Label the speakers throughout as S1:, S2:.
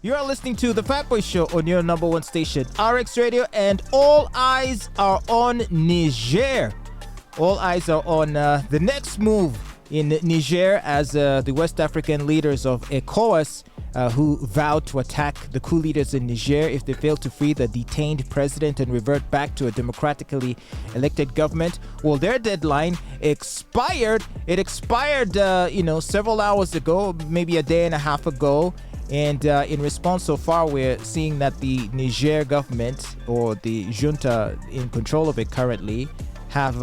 S1: You are listening to The Fatboy Show on your number one station, RX Radio, and all eyes are on Niger. All eyes are on the next move in Niger as the West African leaders of Ecowas who vowed to attack the coup leaders in Niger if they fail to free the detained president and revert back to a democratically elected government. Well, their deadline expired. It expired, several hours ago, maybe a day and a half ago. And in response, so far, we're seeing that the Niger government, or the junta in control of it currently, have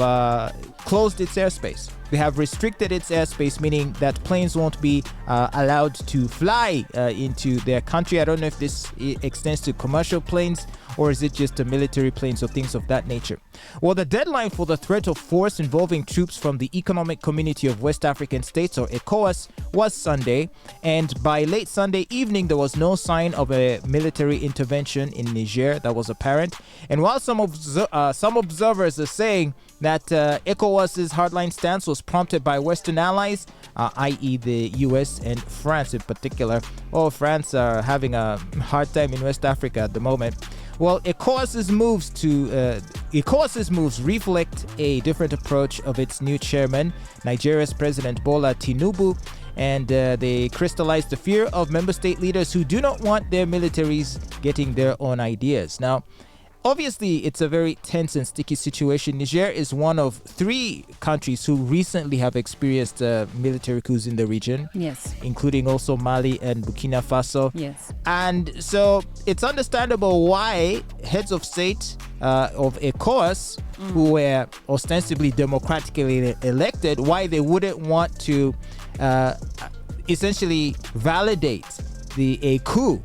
S1: closed its airspace. They have restricted its airspace, meaning that planes won't be allowed to fly into their country. I don't know if this extends to commercial planes or is it just military planes or things of that nature. Well, the deadline for the threat of force involving troops from the Economic Community of West African States, or Ecowas, was Sunday. And by late Sunday evening, there was no sign of a military intervention in Niger that was apparent. And while some observers are saying that ECOWAS's hardline stance was prompted by Western allies, i.e. the US and France in particular. Oh, France are having a hard time in West Africa at the moment. Well, ECOWAS's moves reflect a different approach of its new chairman, Nigeria's President Bola Tinubu, and they crystallized the fear of member state leaders who do not want their militaries getting their own ideas. Now, obviously, it's a very tense and sticky situation. Niger is one of 3 countries who recently have experienced military coups in the region.
S2: Yes.
S1: Including also Mali and Burkina Faso.
S2: Yes.
S1: And so it's understandable why heads of state of ECOWAS, who were ostensibly democratically elected, why they wouldn't want to essentially validate a coup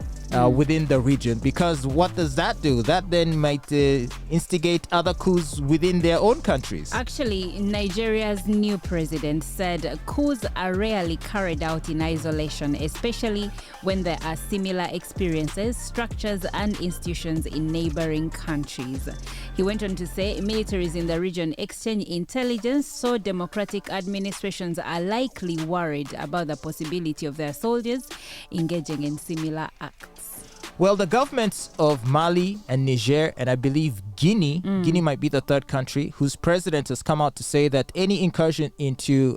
S1: within the region, because what does that do? That then might instigate other coups within their own countries.
S2: Actually, Nigeria's new president said coups are rarely carried out in isolation, especially when there are similar experiences, structures, and institutions in neighboring countries. He went on to say militaries in the region exchange intelligence, so democratic administrations are likely worried about the possibility of their soldiers engaging in similar acts.
S1: Well, the governments of Mali and Niger, and I believe Guinea might be the third country, whose president has come out to say that any incursion into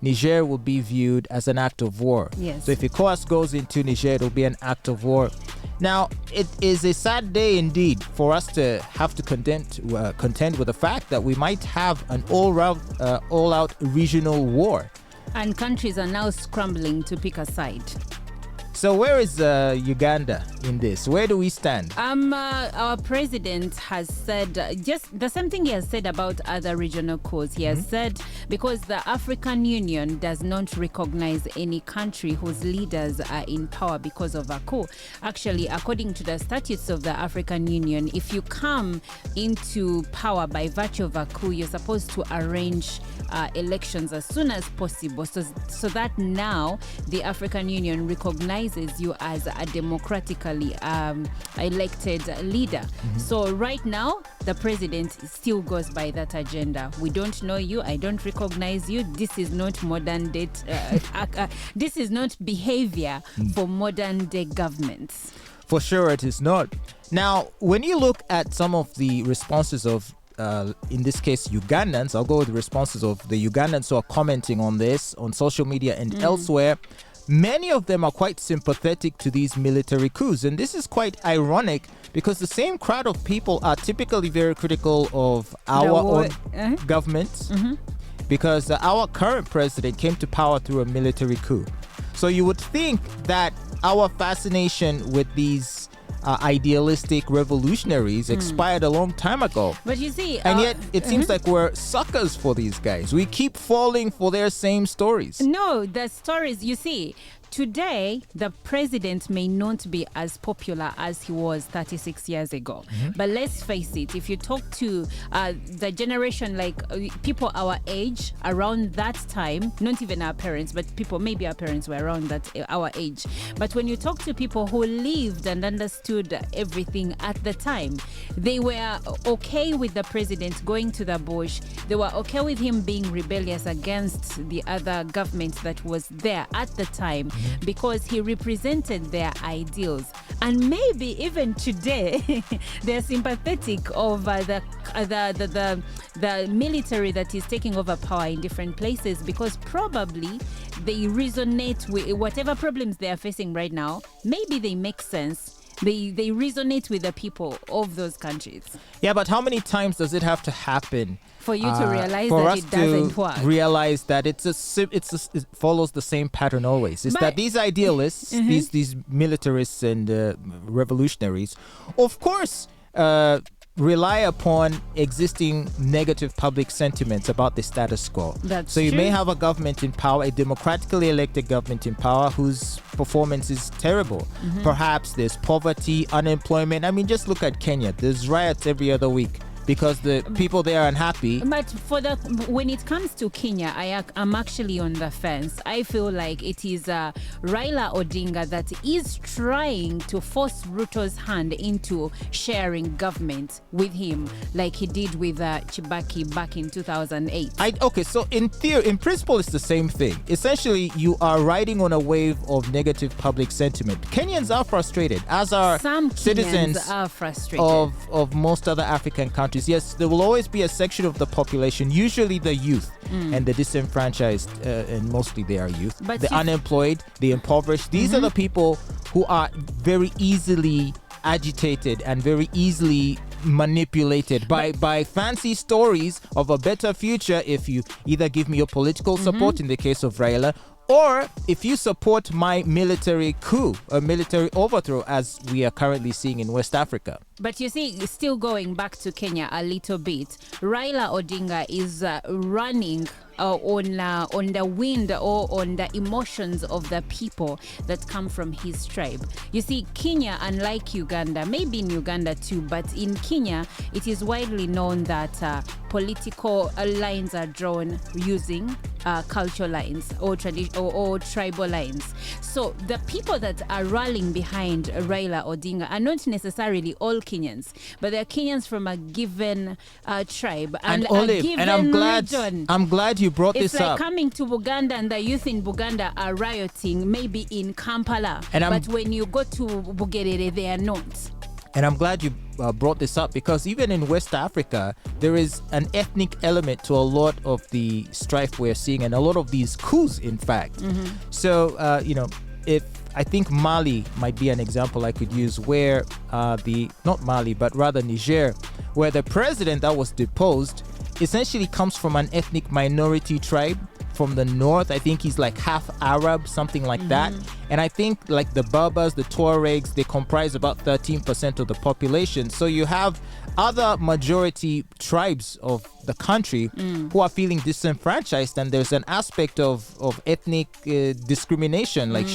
S1: Niger will be viewed as an act of war.
S2: Yes.
S1: So if ECOWAS goes into Niger, it will be an act of war. Now, it is a sad day indeed for us to have to contend with the fact that we might have an all-out regional war.
S2: And countries are now scrambling to pick a side.
S1: So where is Uganda in this? Where do we stand?
S2: Our president has said just the same thing he has said about other regional coups. He has said because the African Union does not recognize any country whose leaders are in power because of a coup. Actually, according to the statutes of the African Union, if you come into power by virtue of a coup, you're supposed to arrange elections as soon as possible, so that now the African Union recognizes you as a democratically elected leader. So right now, the president still goes by that agenda. We don't know you. I don't recognize you. This is not modern day. This is not behavior for modern day governments.
S1: For sure, it is not. Now, when you look at some of the responses of in this case, Ugandans, I'll go with the responses of the Ugandans who are commenting on this on social media and elsewhere. Many of them are quite sympathetic to these military coups. And this is quite ironic because the same crowd of people are typically very critical of our own governments because our current president came to power through a military coup. So you would think that our fascination with these idealistic revolutionaries expired a long time ago.
S2: But you see,
S1: and yet it seems like we're suckers for these guys. We keep falling for their same stories.
S2: No, the stories, you see, today the president may not be as popular as he was 36 years ago. But let's face it, if you talk to the generation, like people our age, around that time, not even our parents, but people, maybe our parents were around that our age. But when you talk to people who lived and understood everything at the time, they were okay with the president going to the bush. They were okay with him being rebellious against the other government that was there at the time. because he represented their ideals. And maybe even today, they're sympathetic of the military that is taking over power in different places, because probably they resonate with whatever problems they are facing right now. Maybe they make sense. They resonate with the people of those countries.
S1: Yeah, but how many times does it have to happen
S2: for you to realize
S1: for
S2: that
S1: us
S2: it doesn't work?
S1: Realize that it follows the same pattern always. It's that these idealists, these militarists and revolutionaries, of course, rely upon existing negative public sentiments about the status quo.
S2: That's
S1: so you
S2: true.
S1: may have a government in power, a democratically elected government in power, whose performance is terrible. Perhaps there's poverty, unemployment. I mean, just look at Kenya. There's riots every other week because the people there are unhappy.
S2: But when it comes to Kenya, I'm actually on the fence. I feel like it is Raila Odinga that is trying to force Ruto's hand into sharing government with him, like he did with Chibaki back in 2008.
S1: Okay, so in theory, in principle, it's the same thing. Essentially, you are riding on a wave of negative public sentiment. Kenyans are frustrated, as are
S2: Some
S1: citizens
S2: Kenyans are frustrated.
S1: of most other African countries. Yes, there will always be a section of the population, usually the youth and the disenfranchised, and mostly they are youth,
S2: But
S1: the unemployed, the impoverished. These are the people who are very easily agitated and very easily manipulated by fancy stories of a better future if you either give me your political support in the case of Raila, or if you support my military coup, a military overthrow, as we are currently seeing in West Africa.
S2: But you see, still going back to Kenya a little bit, Raila Odinga is running on the wind or on the emotions of the people that come from his tribe. You see, Kenya, unlike Uganda, maybe in Uganda too, but in Kenya, it is widely known that political lines are drawn using cultural lines or tribal lines. So the people that are rallying behind Raila Odinga are not necessarily all Kenyans, but they're Kenyans from a given tribe and
S1: Olive,
S2: a given
S1: and
S2: region.
S1: I'm glad you brought
S2: It's
S1: this
S2: like
S1: up.
S2: coming to Buganda and the youth in Buganda are rioting maybe in Kampala, but when you go to Bugerere, they are not.
S1: And I'm glad you brought this up, because even in West Africa, there is an ethnic element to a lot of the strife we're seeing, and a lot of these coups, in fact. So, if I think Mali might be an example I could use, where not Mali, but rather Niger, where the president that was deposed essentially comes from an ethnic minority tribe from the north. I think he's like half Arab, something like that. And I think like the Berbers, the Tuaregs, they comprise about 13% of the population. So you have other majority tribes of the country who are feeling disenfranchised, and there's an aspect of ethnic discrimination. Like,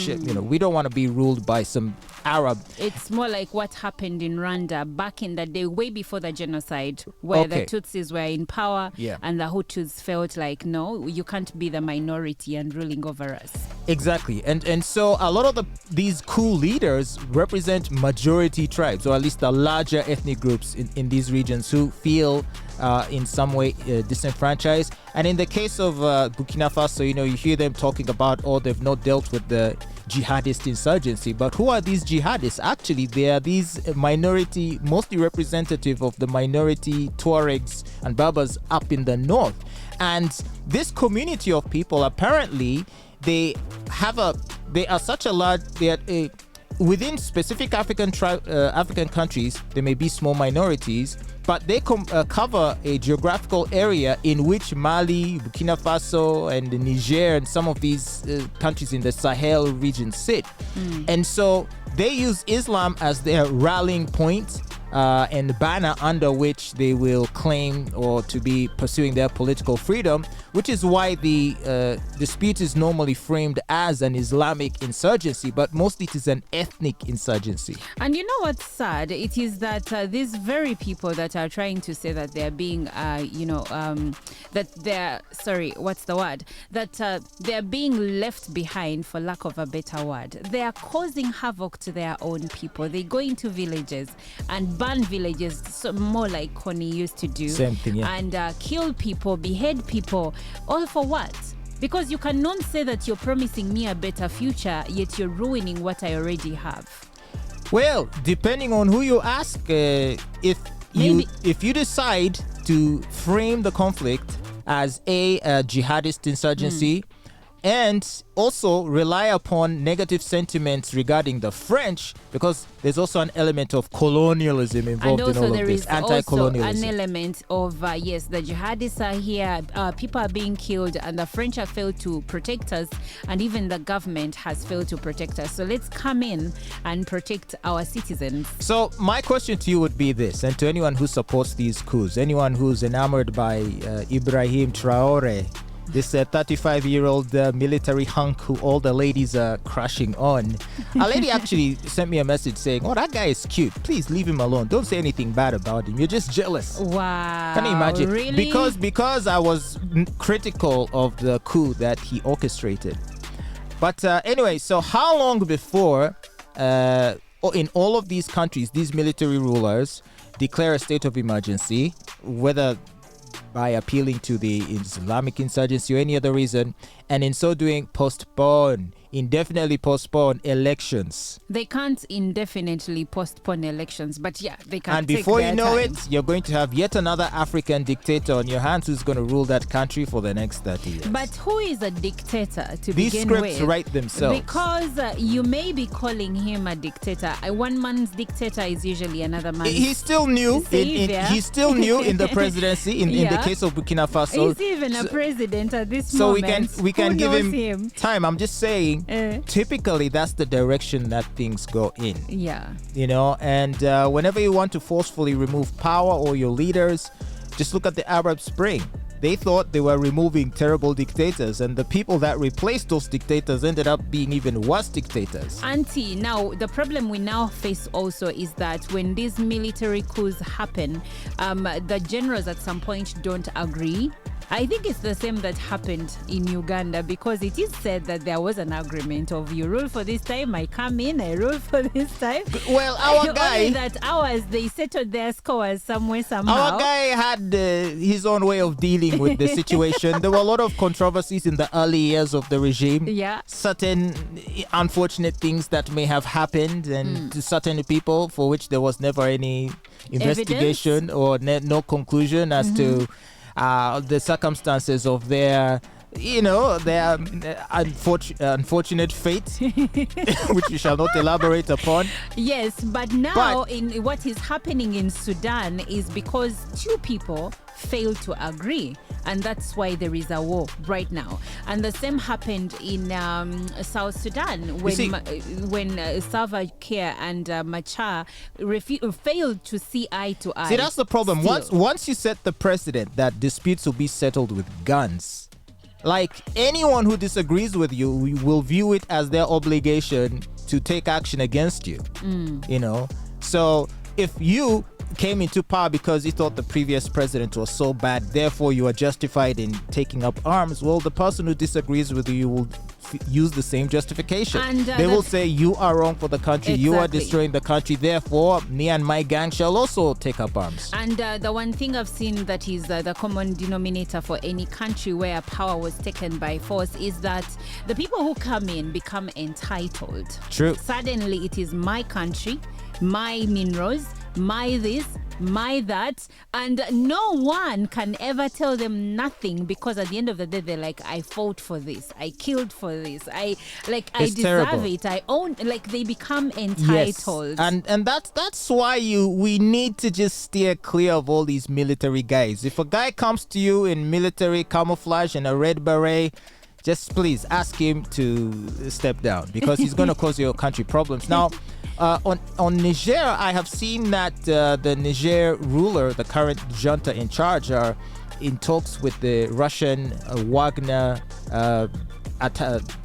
S1: we don't want to be ruled by some Arab.
S2: It's more like what happened in Rwanda back in the day, way before the genocide, where the Tutsis were in power and the Hutus felt like, no, you can't be the minority and ruling over us.
S1: Exactly. And so a lot of these coup leaders represent majority tribes, or at least the larger ethnic groups in these regions who feel in some way disenfranchised. And in the case of Burkina Faso, you hear them talking about, they've not dealt with the jihadist insurgency. But who are these jihadists? Actually, they are these minority, mostly representative of the minority Tuaregs and Berbers up in the north. And this community of people, apparently, they are such a large, within specific African countries, there may be small minorities, but they cover a geographical area in which Mali, Burkina Faso, and Niger, and some of these countries in the Sahel region sit. And so they use Islam as their rallying point and banner under which they will claim or to be pursuing their political freedom, which is why the dispute is normally framed as an Islamic insurgency, but mostly it is an ethnic insurgency.
S2: And you know what's sad? It is that these very people that are trying to say that they're being, that they're being left behind, for lack of a better word. They are causing havoc to their own people. They go into villages and burn villages, so more like Connie used to do.
S1: Same thing, yeah.
S2: And kill people, behead people, all for what? Because you cannot say that you're promising me a better future, yet you're ruining what I already have.
S1: Well, depending on who you ask, if you decide to frame the conflict as a jihadist insurgency, and also rely upon negative sentiments regarding the French, because there's also an element of colonialism involved in all of this, anti-colonialism.
S2: An element of, yes, the jihadists are here, people are being killed, and the French have failed to protect us, and even the government has failed to protect us. So let's come in and protect our citizens.
S1: So my question to you would be this, and to anyone who supports these coups, anyone who's enamored by Ibrahim Traoré, this 35-year-old military hunk who all the ladies are crushing on. A lady actually sent me a message saying, "Oh, that guy is cute. Please leave him alone. Don't say anything bad about him. You're just jealous."
S2: Wow.
S1: Can you imagine?
S2: Really?
S1: Because I was critical of the coup that he orchestrated. But anyway, so how long before in all of these countries, these military rulers declare a state of emergency, whether by appealing to the Islamic insurgency or any other reason, and in so doing indefinitely postpone elections?
S2: They can't indefinitely postpone elections, but yeah, they can.
S1: And before you know
S2: time.
S1: it, you're going to have yet another African dictator on your hands who's going to rule that country for the next 30 years.
S2: But who is a dictator to
S1: These
S2: begin
S1: scripts
S2: with?
S1: write themselves.
S2: Because you may be calling him a dictator. One man's dictator is usually another man's.
S1: He's still new. He's still new in the presidency. In the case of Burkina Faso,
S2: he's even a president at this
S1: so
S2: moment.
S1: we can give
S2: him
S1: time. I'm just saying. Typically, that's the direction that things go in.
S2: Yeah.
S1: You know, and whenever you want to forcefully remove power or your leaders, just look at the Arab Spring. They thought they were removing terrible dictators, and the people that replaced those dictators ended up being even worse dictators.
S2: Auntie, now the problem we now face also is that when these military coups happen, the generals at some point don't agree. I think it's the same that happened in Uganda, because it is said that there was an agreement of you rule for this time, I come in, I rule for this time.
S1: Well, our guy...
S2: Only that ours, they settled their scores somewhere, somehow.
S1: Our guy had his own way of dealing with the situation. There were a lot of controversies in the early years of the regime.
S2: Yeah.
S1: Certain unfortunate things that may have happened, and to certain people for which there was never any investigation or no conclusion as to the circumstances of their unfortunate fate, which we shall not elaborate upon.
S2: Yes, but now in what is happening in Sudan is because two people failed to agree, and that's why there is a war right now. And the same happened in South Sudan when Salva Kiir and Machar failed to see eye to eye.
S1: See, that's the problem. Once you set the precedent that disputes will be settled with guns, like anyone who disagrees with you will view it as their obligation to take action against you. You know, so if you came into power because you thought the previous president was so bad, therefore you are justified in taking up arms, well, the person who disagrees with you will use the same justification. And they will say you are wrong for the country, you are destroying the country, therefore me and my gang shall also take up arms.
S2: And the one thing I've seen that is the common denominator for any country where power was taken by force is that the people who come in become entitled.
S1: True.
S2: Suddenly it is my country, my minerals, my this, my that, and no one can ever tell them nothing, because at the end of the day they're like, I fought for this, I killed for this, I deserve
S1: terrible.
S2: it, I own, like they become entitled.
S1: Yes. And that's why we need to just steer clear of all these military guys. If a guy comes to you in military camouflage and a red beret, just please ask him to step down, because he's going to cause your country problems. Now, on Niger, I have seen that the Niger ruler, the current junta in charge, are in talks with the Russian Wagner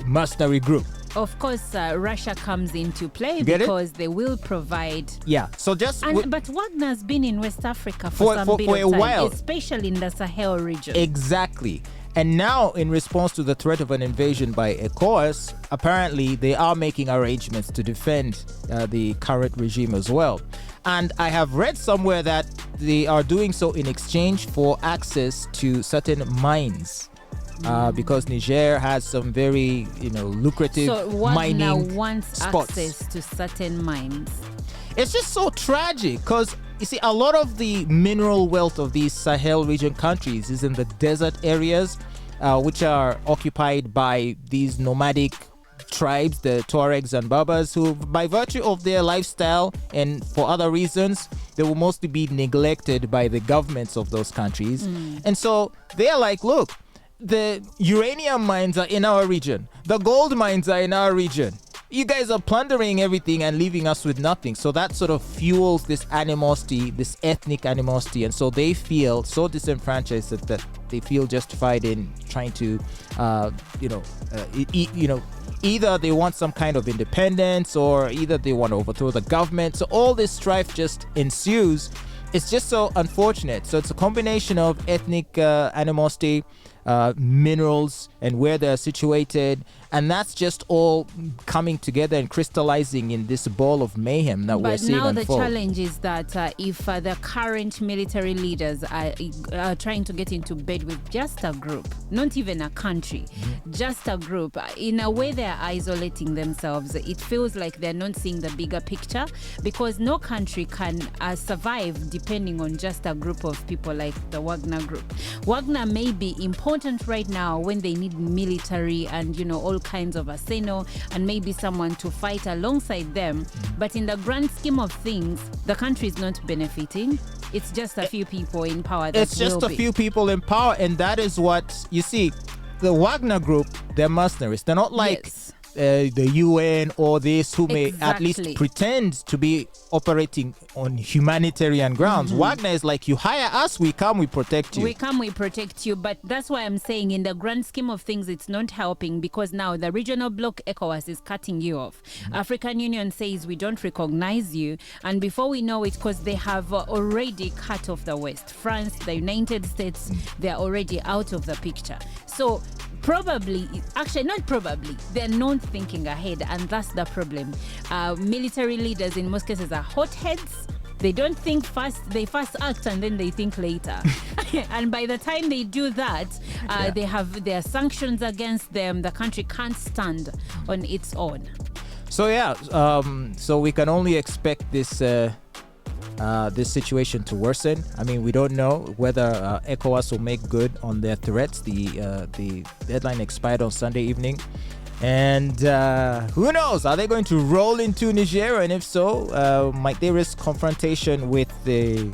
S1: mercenary group.
S2: Of course, Russia comes into play because they will provide.
S1: Yeah. So
S2: but Wagner's been in West Africa for a
S1: while,
S2: especially in the Sahel region.
S1: Exactly. And now, in response to the threat of an invasion by Ecowas, apparently they are making arrangements to defend the current regime as well. And I have read somewhere that they are doing so in exchange for access to certain mines. because Niger has some very, lucrative
S2: So Wagner
S1: mining
S2: wants
S1: spots.
S2: access to certain mines.
S1: It's just so tragic because, you see, a lot of the mineral wealth of these Sahel region countries is in the desert areas, which are occupied by these nomadic tribes, the Tuaregs and Berbers, who, by virtue of their lifestyle and for other reasons, they will mostly be neglected by the governments of those countries. And so they're like, look, the uranium mines are in our region. The gold mines are in our region. You guys are plundering everything and leaving us with nothing. So that sort of fuels this animosity, this ethnic animosity. And so they feel so disenfranchised that they feel justified in trying to, either they want some kind of independence or either they want to overthrow the government. So all this strife just ensues. It's just so unfortunate. So it's a combination of ethnic animosity, minerals, and where they're situated. And that's just all coming together and crystallizing in this ball of mayhem that we're seeing unfold.
S2: But now the challenge is that if the current military leaders are trying to get into bed with just a group, not even a country, just a group, in a way they're isolating themselves. It feels like they're not seeing the bigger picture, because no country can survive depending on just a group of people like the Wagner group. Wagner may be important right now when they need military and, all kinds of arsenal and maybe someone to fight alongside them. But in the grand scheme of things, the country is not benefiting. It's just a few people in power.
S1: It's just a few people in power. And that is what, you see, the Wagner group, they're mercenaries. They're not like the UN or this, who may at least pretend to be operating on humanitarian grounds. Wagner is like, you hire us, we come, we protect you.
S2: We come, we protect you. But that's why I'm saying in the grand scheme of things, it's not helping, because now the regional bloc Ecowas is cutting you off. African Union says we don't recognize you. And before we know it, because they have already cut off the West, France, the United States, they're already out of the picture. So they're not thinking ahead, and that's the problem. Military leaders in most cases are hotheads. They don't think fast, they first act and then they think later. And by the time they do that, they have their sanctions against them. The country can't stand on its own.
S1: So so we can only expect this situation to worsen. I mean, we don't know whether ECOWAS will make good on their threats. The deadline expired on Sunday evening. And who knows? Are they going to roll into Niger? And if so, might they risk confrontation with the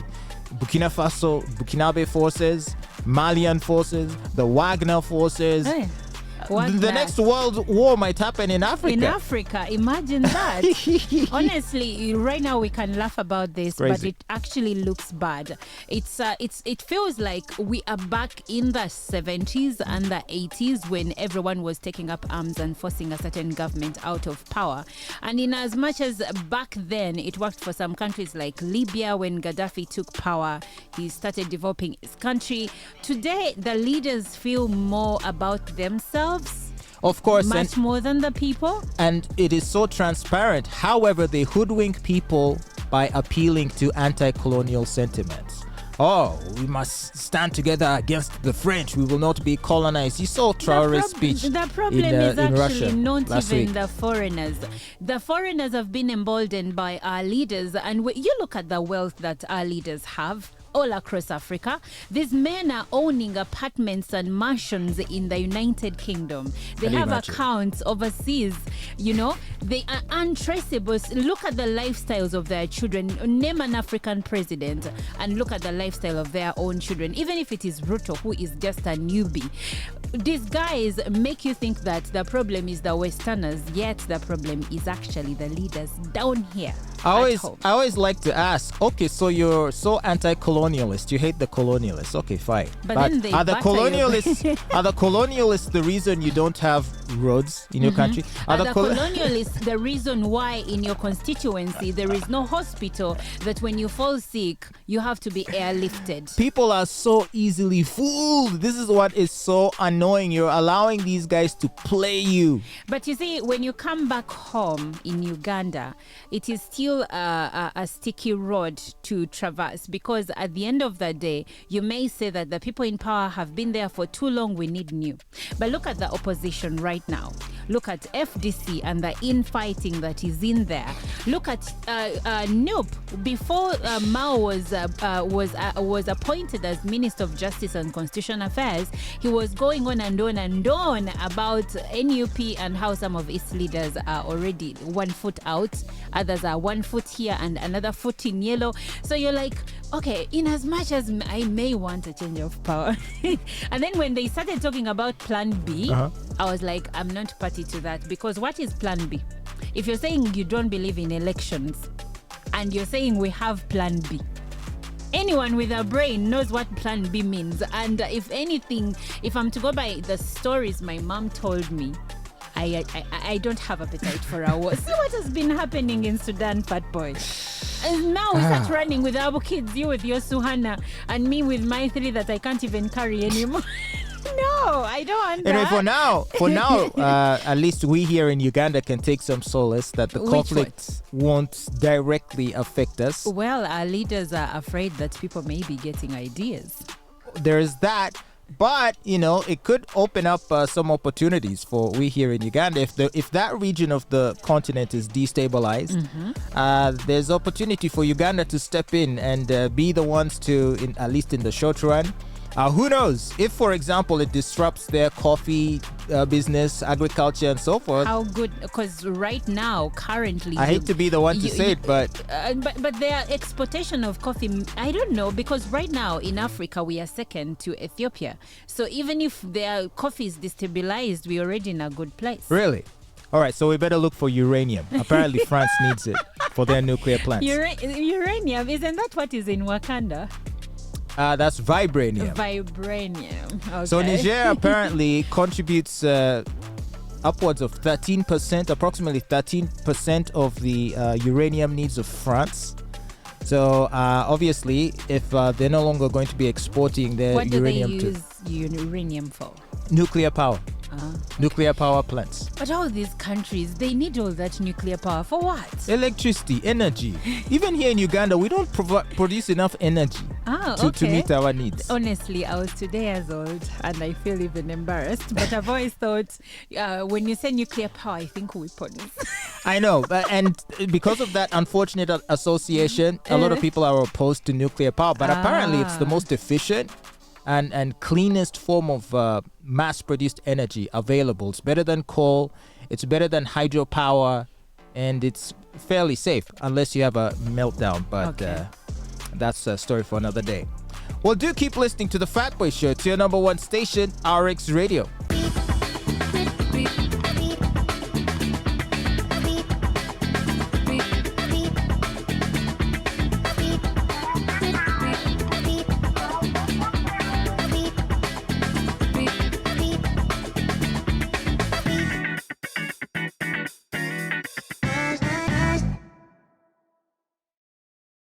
S1: Burkinabe forces, Malian forces, the Wagner forces? The next world war might happen in Africa.
S2: In Africa, imagine that. Honestly, right now we can laugh about this, but it actually looks bad. It feels like we are back in the 70s and the 80s when everyone was taking up arms and forcing a certain government out of power. And in as much as back then it worked for some countries like Libya, when Gaddafi took power, he started developing his country. Today, the leaders feel more about themselves.
S1: Of course.
S2: Much more than the people.
S1: And it is so transparent. However, they hoodwink people by appealing to anti-colonial sentiments. Oh, we must stand together against the French. We will not be colonized. You saw Traoré's speech in Russia.
S2: The problem is actually not even
S1: week.
S2: the foreigners. The foreigners have been emboldened by our leaders. And you look at the wealth that our leaders have all across Africa. These men are owning apartments and mansions in the United Kingdom. They have accounts overseas. They are untraceable. Look at the lifestyles of their children. Name an African president and look at the lifestyle of their own children. Even if it is Ruto, who is just a newbie. These guys make you think that the problem is the Westerners, yet the problem is actually the leaders down here. I
S1: always like to ask, okay, so you're so anti-colonialist, you hate the colonialists, okay, fine.
S2: But then they
S1: are the colonialists the reason you don't have roads in your country?
S2: Are the colonialists the reason why in your constituency there is no hospital, that when you fall sick you have to be airlifted?
S1: People are so easily fooled. This is what is so annoying. You're allowing these guys to play you.
S2: But you see, when you come back home in Uganda, it is still still a sticky road to traverse, because at the end of the day, you may say that the people in power have been there for too long, we need new. But look at the opposition right now. Look at FDC and the infighting that is in there. Look at Noop. Before Mao was appointed as Minister of Justice and Constitutional Affairs, he was going on and on and on about NUP and how some of its leaders are already 1 foot out, others are 1 foot here and another foot in yellow. So you're like, okay, in as much as I may want a change of power. And then when they started talking about Plan B, I was like, I'm not party to that, because what is Plan B? If you're saying you don't believe in elections and you're saying we have Plan B, anyone with a brain knows what Plan B means. And if anything, if I'm to go by the stories my mom told me, I don't have appetite for a war. See what has been happening in Sudan, Fatboy. And now we start running with our kids, you with your Suhana, and me with my 3 that I can't even carry anymore. No, I don't want that.
S1: Anyway, for now, at least we here in Uganda can take some solace that the conflict won't directly affect us.
S2: Well, our leaders are afraid that people may be getting ideas.
S1: There's that. But, it could open up some opportunities for we here in Uganda. If that region of the continent is destabilized, there's opportunity for Uganda to step in and be the ones to, at least in the short run. Who knows? If, for example, it disrupts their coffee business, agriculture, and so forth.
S2: How good? Because right now, currently,
S1: I hate to be the one to say it, but
S2: their exportation of coffee, I don't know, because right now in Africa we are second to Ethiopia. So even if their coffee is destabilized, we're already in a good place.
S1: Really? All right, so we better look for uranium. Apparently, France needs it for their nuclear plants.
S2: Uranium, isn't that what is in Wakanda?
S1: That's vibranium.
S2: Vibranium. Okay.
S1: So Niger apparently contributes upwards of 13%, approximately 13% of the uranium needs of France. So obviously, if they're no longer going to be exporting their uranium,
S2: what do they use uranium for?
S1: Nuclear power. Nuclear power plants.
S2: But all these countries, they need all that nuclear power for what?
S1: Electricity, energy. Even here in Uganda, we don't produce enough energy to meet our needs.
S2: Honestly, I was 2 years old and I feel even embarrassed. But I've always thought when you say nuclear power, I think weapons.
S1: I know. And because of that unfortunate association, a lot of people are opposed to nuclear power. But apparently it's the most efficient and cleanest form of mass-produced energy available. It's better than coal, it's better than hydropower, and it's fairly safe unless you have a meltdown. But that's a story for another day. Well, do keep listening to The Fatboy Show. It's your number one station, RX Radio.